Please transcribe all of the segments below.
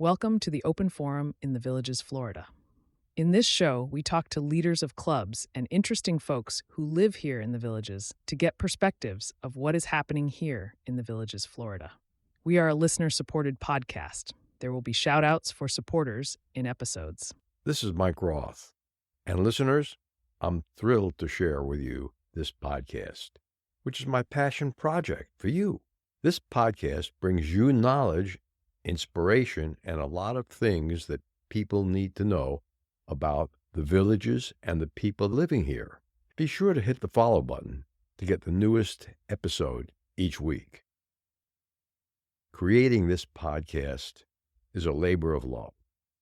Welcome to the Open Forum in the Villages, Florida. In this show, we talk to leaders of clubs and interesting folks who live here in the Villages to get perspectives of what is happening here in the Villages, Florida. We are a listener-supported podcast. There will be shout-outs for supporters in episodes. This is Mike Roth. And listeners, I'm thrilled to share with you this podcast, which is my passion project for you. This podcast brings you knowledge, inspiration, and a lot of things that people need to know about the villages and the people living here. Be sure to hit the follow button to get the newest episode each week. Creating this podcast is a labor of love,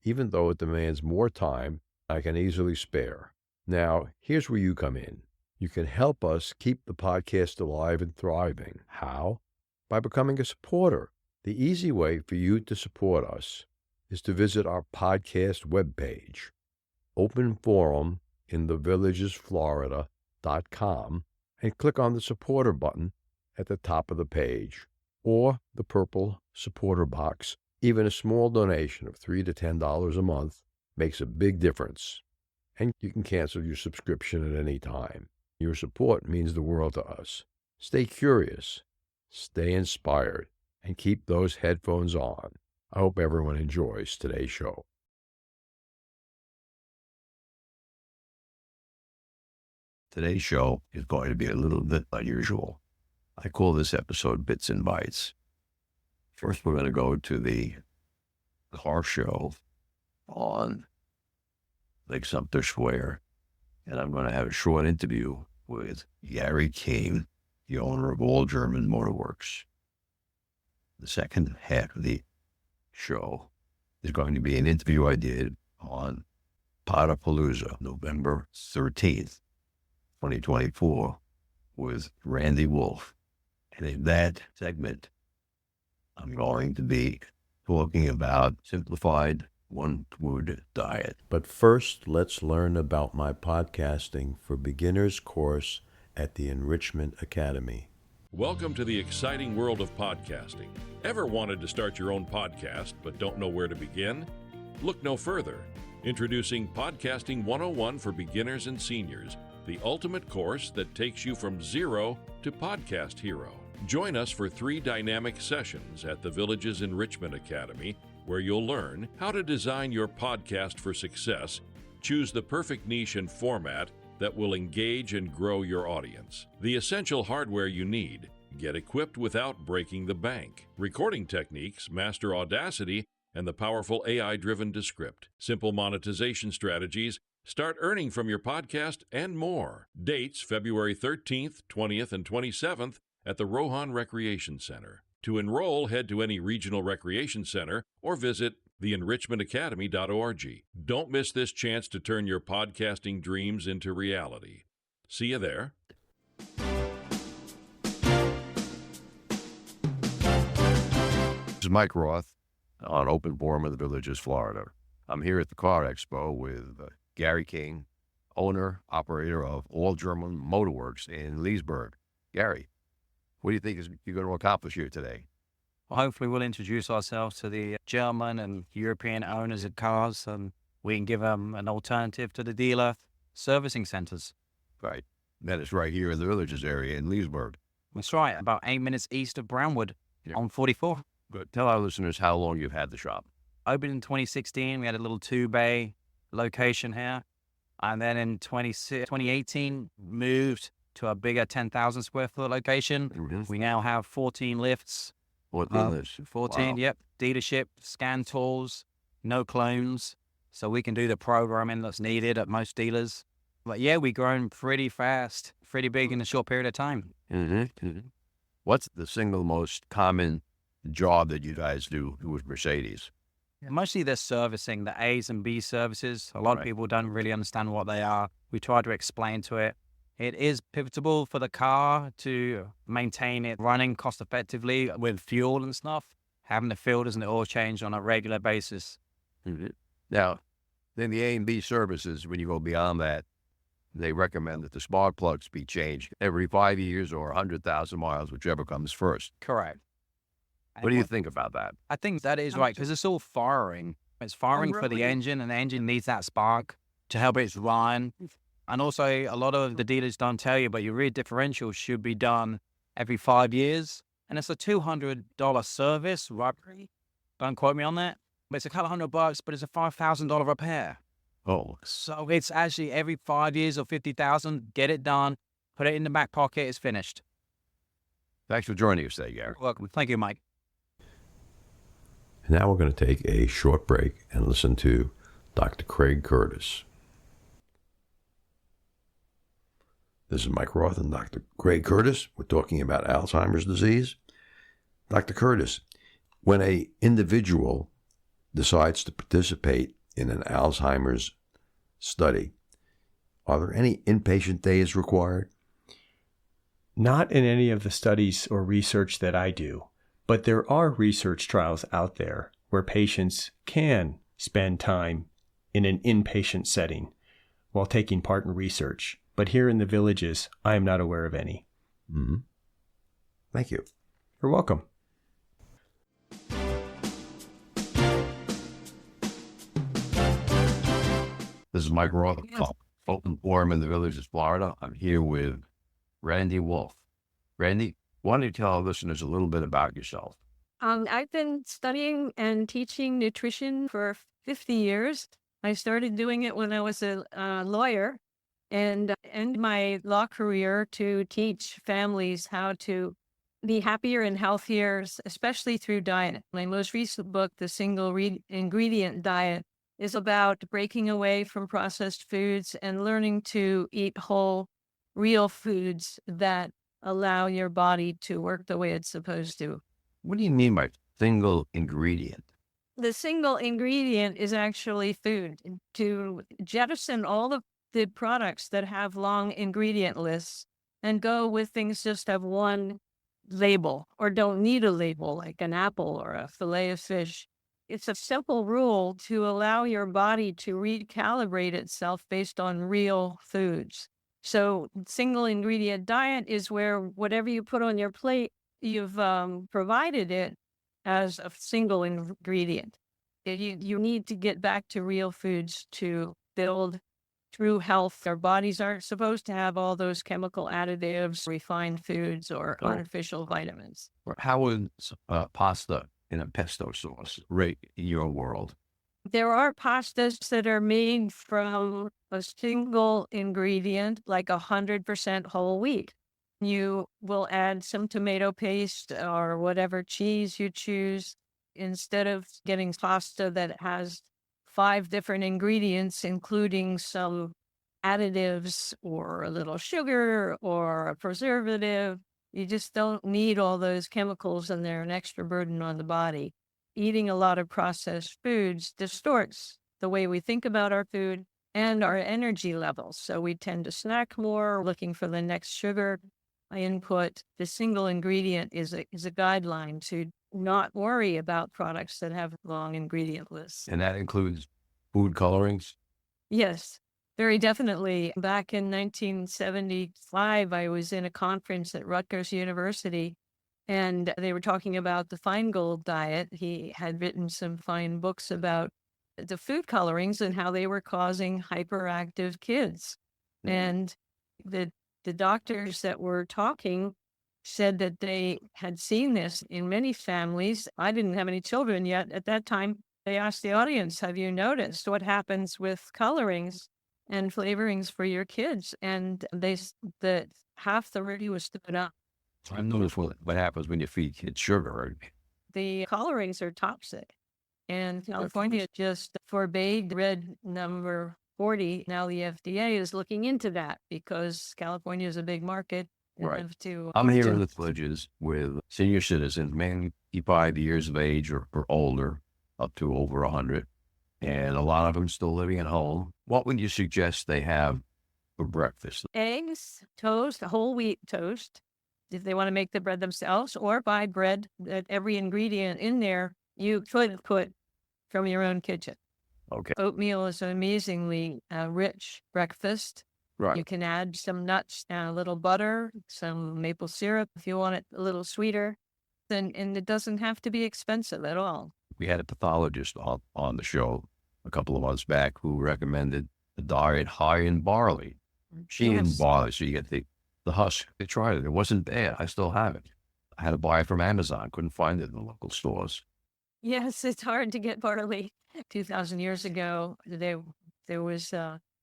even though it demands more time I can easily spare. Now, here's where you come in. You can help us keep the podcast alive and thriving. How? By becoming a supporter. The easy way for you to support us is to visit our podcast webpage, openforuminthevillagesflorida.com, and click on the supporter button at the top of the page, or the purple supporter box. Even a small donation of $3 to $10 a month makes a big difference, and you can cancel your subscription at any time. Your support means the world to us. Stay curious, stay inspired, and keep those headphones on. I hope everyone enjoys today's show. Today's show is going to be a little bit unusual. I call this episode Bits and Bytes. First, we're going to go to the car show on Lake Sumter Square, and I'm going to have a short interview with Gary King, the owner of All German Motorworks. The second half of the show is going to be an interview I did on Potapalooza, November 13th, 2024, with Randy Wolf. And in that segment, I'm going to be talking about simplified one-food diet. But first, let's learn about my podcasting for beginners course at the Enrichment Academy. Welcome to the exciting world of podcasting. Ever wanted to start your own podcast but don't know where to begin? Look no further. Introducing Podcasting 101 for beginners and seniors, the ultimate course that takes you from zero to podcast hero. Join us for 3 dynamic sessions at the Villages Enrichment Academy, where you'll learn how to design your podcast for success, choose the perfect niche and format that will engage and grow your audience, the essential hardware you need, get equipped without breaking the bank, recording techniques, master Audacity, and the powerful AI-driven Descript, simple monetization strategies, start earning from your podcast, and more. Dates February 13th, 20th, and 27th at the Roth Recreation Center. To enroll, head to any regional recreation center or visit theenrichmentacademy.org. Don't miss this chance to turn your podcasting dreams into reality. See you there. This is Mike Roth on Open Forum of the Villages, Florida. I'm here at the Car Expo with Gary King, owner, operator of All German Motorworks in Leesburg. Gary, what do you think you're going to accomplish here today? Well, hopefully we'll introduce ourselves to the German and European owners of cars, and we can give them an alternative to the dealer servicing centers. Right. That is right here in the Villages area in Leesburg. That's right, about 8 minutes east of Brownwood on 44. Good. Tell our listeners how long you've had the shop. Opened in 2016, we had a little 2-bay location here. And then in 2018, moved to a bigger 10,000 square foot location. Mm-hmm. We now have 14 lifts. 14 14, wow. Yep. Dealership, scan tools, no clones. So we can do the programming that's needed at most dealers. But yeah, we've grown pretty fast, pretty big in a short period of time. Mm-hmm. Mm-hmm. What's the single most common job that you guys do with Mercedes? Mostly they're servicing the A's and B services. A lot of people don't really understand what they are. We try to explain to it. It is pivotal for the car to maintain it running cost effectively with fuel and stuff, having the filters and the oil change on a regular basis. Mm-hmm. Now, then the A and B services, when you go beyond that, they recommend that the spark plugs be changed every 5 years or 100,000 miles, whichever comes first. Correct. What do you think about that? I think that is right, because it's all firing. It's firing for the engine, and the engine needs that spark to help it run. And also, a lot of the dealers don't tell you, but your rear differential should be done every 5 years. And it's a $200 service, right? Don't quote me on that. But it's a couple $100, but it's a $5,000 repair. Oh, So it's actually every 5 years or 50,000, get it done, put it in the back pocket, it's finished. thanks for joining us today, Gary. Welcome. Thank you, Mike. Now we're going to take a short break and listen to Dr. Craig Curtis. This is Mike Roth and Dr. Craig Curtis. We're talking about Alzheimer's disease. Dr. Curtis, when an individual decides to participate in an Alzheimer's study, are there any inpatient days required? Not in any of the studies or research that I do, but there are research trials out there where patients can spend time in an inpatient setting while taking part in research. But here in the Villages, I am not aware of any. Mm-hmm. Thank you. You're welcome. This is Mike Roth, Open Forum in the Villages, Florida. I'm here with Randy Wolf. Randy, why don't you tell our listeners a little bit about yourself? I've been studying and teaching nutrition for 50 years. I started doing it when I was a lawyer, and ended my law career to teach families how to be happier and healthier, especially through diet. My most recent book, The Single Ingredient Diet, is about breaking away from processed foods and learning to eat whole, real foods that allow your body to work the way it's supposed to. What do you mean by single ingredient? The single ingredient is actually food. To jettison all the products that have long ingredient lists and go with things just have one label or don't need a label, like an apple or a fillet of fish. It's a simple rule to allow your body to recalibrate itself based on real foods. So single ingredient diet is where whatever you put on your plate, you've provided it as a single ingredient. You need to get back to real foods to build true health. Our bodies aren't supposed to have all those chemical additives, refined foods, or artificial vitamins. How is pasta in a pesto sauce rate in your world? There are pastas that are made from a single ingredient, like 100% whole wheat. You will add some tomato paste or whatever cheese you choose. Instead of getting pasta that has 5 different ingredients, including some additives or a little sugar or a preservative, you just don't need all those chemicals, and they're an extra burden on the body. Eating a lot of processed foods distorts the way we think about our food and our energy levels. So we tend to snack more, looking for the next sugar input. The single ingredient is a guideline to not worry about products that have long ingredient lists. And that includes food colorings? Yes, very definitely. Back in 1975, I was in a conference at Rutgers University, and they were talking about the Feingold diet. He had written some fine books about the food colorings and how they were causing hyperactive kids. Mm-hmm. And the doctors that were talking said that they had seen this in many families. I didn't have any children yet at that time. They asked the audience, have you noticed what happens with colorings and flavorings for your kids? And that half the room was stood up. I've noticed what happens when you feed kids sugar. The colorings are toxic. And California just forbade red number 40. Now the FDA is looking into that because California is a big market. Right. I'm here in the Villages with senior citizens, mainly 55 years of age or older, up to over 100. And a lot of them still living at home. What would you suggest they have for breakfast? Eggs, toast, whole wheat toast, if they want to make the bread themselves, or buy bread that every ingredient in there you could put from your own kitchen. Okay. Oatmeal is an amazingly rich breakfast. Right. You can add some nuts, a little butter, some maple syrup if you want it a little sweeter. and it doesn't have to be expensive at all. We had a pathologist on the show a couple of months back who recommended a diet high in barley. She in Yes. barley, so you get the husk. They tried it. It wasn't bad. I still have it. I had to buy it from Amazon. Couldn't find it in the local stores. Yes, it's hard to get barley. 2,000 years ago, there was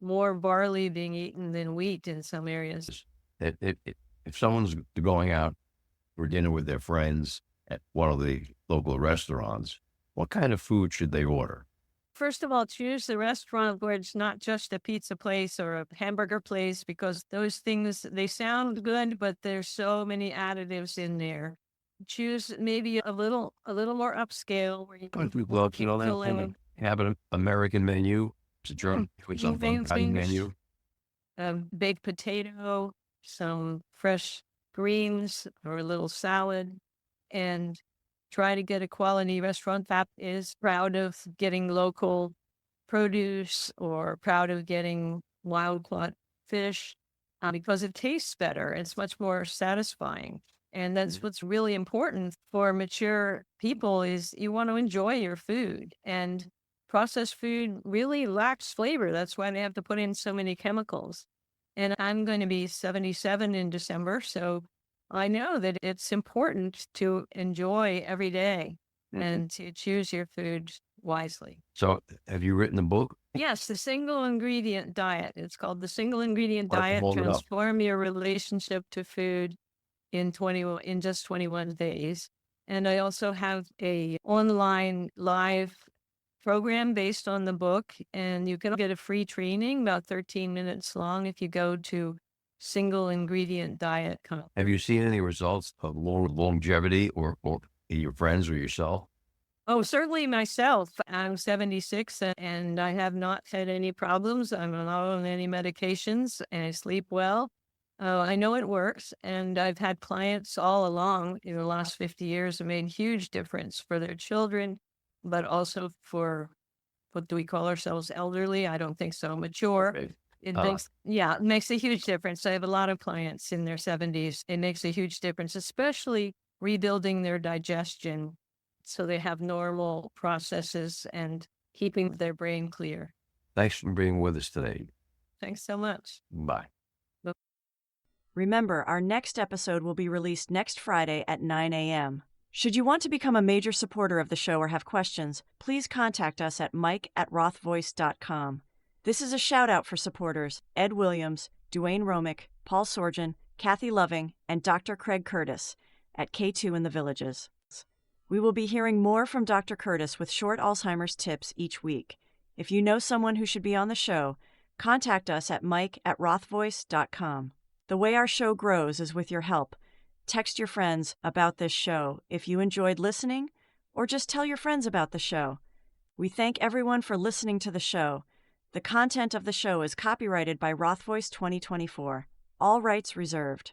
more barley being eaten than wheat in some areas. If someone's going out for dinner with their friends at one of the local restaurants, what kind of food should they order? First of all, choose the restaurant where it's not just a pizza place or a hamburger place, because those things, they sound good, but there's so many additives in there. Choose maybe a little more upscale where you can Well, fill in have an American menu. It's a German with some things, menu. baked potato, some fresh greens, or a little salad, and try to get a quality restaurant that is proud of getting local produce or proud of getting wild caught fish, because it tastes better. It's much more satisfying. And that's what's really important for mature people is you want to enjoy your food. And processed food really lacks flavor. That's why they have to put in so many chemicals. And I'm going to be 77 in December, so I know that it's important to enjoy every day and to choose your food wisely. So have you written a book? Yes, the single ingredient diet. It's called the single ingredient diet. Hold it up. Transform your relationship to food in just 21 days. And I also have a online live program based on the book, and you can get a free training about 13 minutes long if you go to singleingredient.diet. Have you seen any results of longevity or in your friends or yourself? Oh, certainly myself. I'm 76 and I have not had any problems. I'm not on any medications and I sleep well. I know it works, and I've had clients all along in the last 50 years who made huge difference for their children, but also for, what do we call ourselves, elderly? I don't think so, mature. Okay. It makes a huge difference. I have a lot of clients in their 70s. It makes a huge difference, especially rebuilding their digestion so they have normal processes and keeping their brain clear. Thanks for being with us today. Thanks so much. Bye. Remember, our next episode will be released next Friday at 9 a.m. Should you want to become a major supporter of the show or have questions, please contact us at mike@rothvoice.com. This is a shout-out for supporters Ed Williams, Duane Romick, Paul Sorgen, Kathy Loving, and Dr. Craig Curtis at K2 in the Villages. We will be hearing more from Dr. Curtis with short Alzheimer's tips each week. If you know someone who should be on the show, contact us at mike@rothvoice.com. The way our show grows is with your help. Text your friends about this show if you enjoyed listening, or just tell your friends about the show. We thank everyone for listening to the show. The content of the show is copyrighted by Roth Voice 2024. All rights reserved.